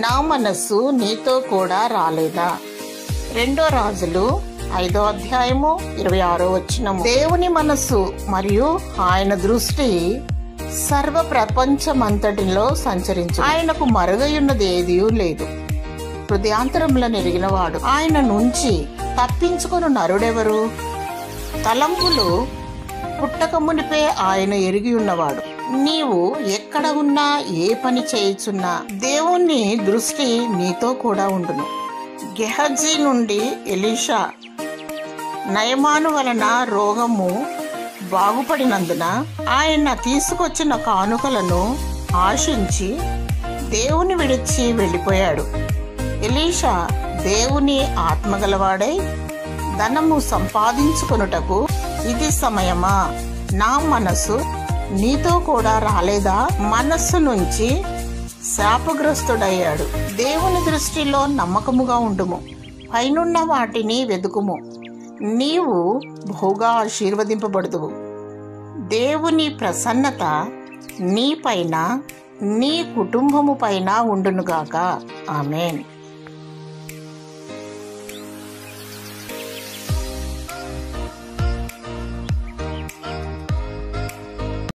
నా మనస్సు నీతో కూడా రాలేదా? 2 రాజులు 5వ అధ్యాయము 26వ వచనము. దేవుని మనస్సు మరియు ఆయన దృష్టి సర్వ ప్రపంచమంతటిలో సంచరించు. ఆయనకు మరుగయున్నది ఏదీ లేదు. హృదయాంతరములను ఎరిగినవాడు. ఆయన నుంచి తప్పించుకొని నరుడెవరు? తలంపులు పుట్టక మునిపే ఆయన ఎరిగి ఉన్నవాడు. నీవు ఎక్కడ ఉన్నా, ఏ పని చేయుచున్నా దేవుని దృష్టి నీతో కూడా ఉండును. గెహజీ నుండి ఎలీషా నయమాను వలన రోగము బాగుపడినందున ఆయన తీసుకొచ్చిన కానుకలను ఆశించి దేవుని విడిచి వెళ్ళిపోయాడు. ఎలీషా దేవుని ఆత్మగలవాడై ధనము సంపాదించుకొనుటకు ఇది సమయమా? నా మనసు నీతో కూడా రాలేదా? మనస్సు నుంచి శాపగ్రస్తుడయ్యాడు. దేవుని దృష్టిలో నమ్మకముగా ఉండుము. పైనున్న వాటిని వెదుకుము. నీవు బహుగా ఆశీర్వదింపబడుదువు. దేవుని ప్రసన్నత నీ పైన, నీ కుటుంబము పైన ఉండునుగాక. ఆమేన్.